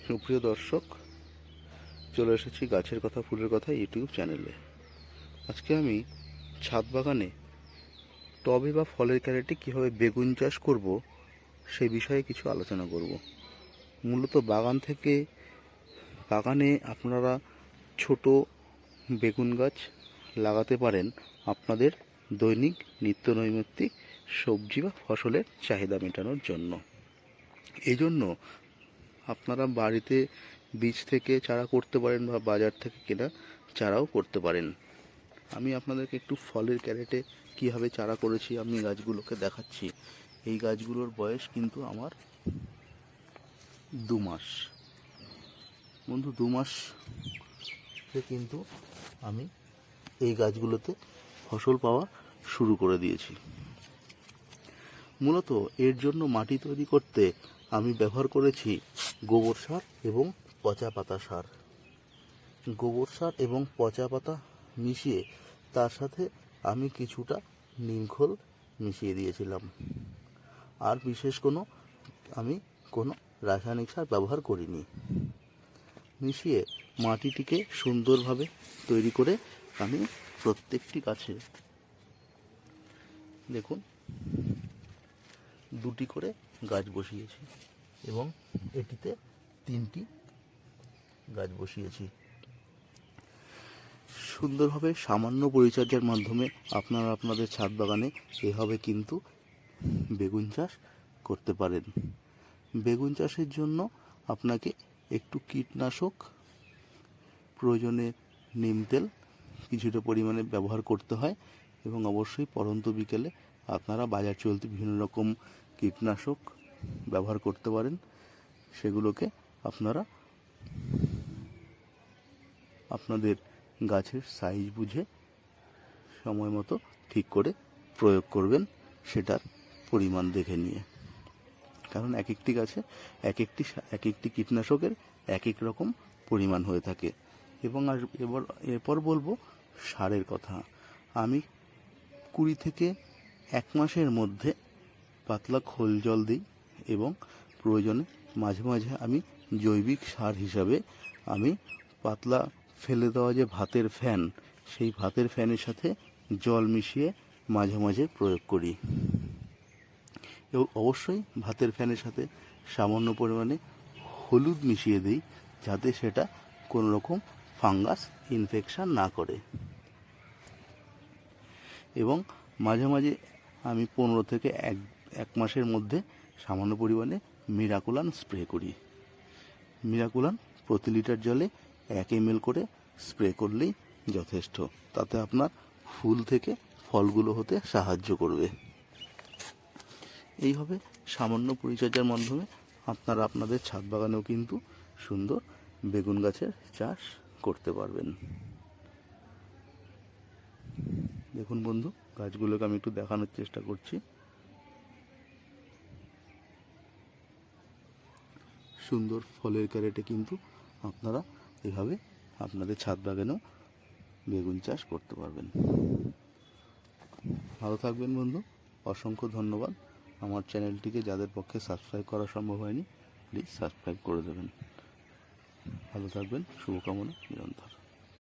সুপ্রিয় দর্শক, চলে এসেছি গাছের কথা ফুলের কথা ইউটিউব চ্যানেলে। আজকে আমি ছাদ বাগানে টবে বা ফলের ক্যারেটে কীভাবে বেগুন চাষ করব সেই বিষয়ে কিছু আলোচনা করব। মূলত বাগানে আপনারা ছোট বেগুন গাছ লাগাতে পারেন আপনাদের দৈনিক নিত্য নৈমিত্তিক সবজি বা ফসলের চাহিদা মেটানোর জন্য। এই জন্য আপনারা বাড়িতে বীজ থেকে চারা করতে পারেন বা বাজার থেকে কেনা চারাও করতে পারেন। আমি আপনাদেরকে একটু ফলের ক্যারেটে কীভাবে চারা করেছি আমি গাছগুলোকে দেখাচ্ছি। এই গাছগুলোর বয়স কিন্তু আমার 2 মাস। বন্ধু, 2 মাসে কিন্তু আমি এই গাছগুলোতে ফসল পাওয়া শুরু করে দিয়েছি। মূলত এর জন্য মাটি তৈরি করতে আমি ব্যবহার করেছি গোবর সার এবং পচা পাতা সার। গোবর সার এবং পচা পাতা মিশিয়ে তার সাথে আমি কিছুটা নিমখোল মিশিয়ে দিয়েছিলাম। আর বিশেষ কোনো রাসায়নিক সার ব্যবহার করিনি। মিশিয়ে মাটিটিকে সুন্দরভাবে তৈরি করে আমি প্রত্যেকটি গাছে দেখুন 2টি করে গাছ বসিয়েছি এবং এটিতে 3টি গাছ বসিয়েছি। সুন্দরভাবে সামান্য পরিচর্যার মাধ্যমে আপনারা আপনাদের ছাদ বাগানে এভাবে কিন্তু বেগুন চাষ করতে পারেন। বেগুন চাষের জন্য আপনাকে একটু কীটনাশক, প্রয়োজনে নিম তেল কিছুটা পরিমাণে ব্যবহার করতে হয় এবং অবশ্যই পরন্ত বিকেলে আপনারা বাজার চলতি বিভিন্ন রকম কীটনাশক ব্যবহার করতে পারেন। সেগুলোকে আপনারা আপনাদের গাছের সাইজ বুঝে সময় মতো ঠিক করে প্রয়োগ করবেন, সেটার পরিমাণ দেখে নিয়ে। কারণ এক একটি গাছে এক একটি কীটনাশকের এক এক রকম পরিমাণ হয়ে থাকে। এবং এরপর বলবো সারের কথা। আমি 20 থেকে 1 মাসের মধ্যে পাতলা খোল জল দিই এবং প্রয়োজনে মাঝে মাঝে আমি জৈবিক সার হিসাবে আমি পাতলা ফেলে দেওয়া যে ভাতের ফ্যান, সেই ভাতের ফ্যানের সাথে জল মিশিয়ে মাঝে মাঝে প্রয়োগ করি। এবং অবশ্যই ভাতের ফ্যানের সাথে সামান্য পরিমাণে হলুদ মিশিয়ে দিই, যাতে সেটা কোনো রকম ফাঙ্গাস ইনফেকশন না করে। এবং মাঝে মাঝে আমি 15 থেকে 1 মাসের মধ্যে সামান্য পরিমাণে মিরাকুলান স্প্রে করি। মিরাকুলান প্রতি লিটার জলে 1 ml করে স্প্রে করলেই যথেষ্ট। তাতে আপনার ফুল থেকে ফলগুলো হতে সাহায্য করবে। এইভাবে সামান্য পরিচর্যার মাধ্যমে আপনারা আপনাদের ছাদ বাগানেও কিন্তু সুন্দর বেগুন গাছের চাষ করতে পারবেন। দেখুন বন্ধু, গাছগুলোকে আমি একটু দেখানোর চেষ্টা করছি। সুন্দর ফলের ক্যারেটে কিন্তু আপনারা এভাবে আপনাদের ছাদ বাগানেও বেগুন চাষ করতে পারবেন। ভালো থাকবেন বন্ধু, অসংখ্য ধন্যবাদ। আমার চ্যানেলটিকে যাদের পক্ষে সাবস্ক্রাইব করা সম্ভব হয়নি, প্লিজ সাবস্ক্রাইব করে দেবেন। ভালো থাকবেন, শুভকামনা নিরন্তর।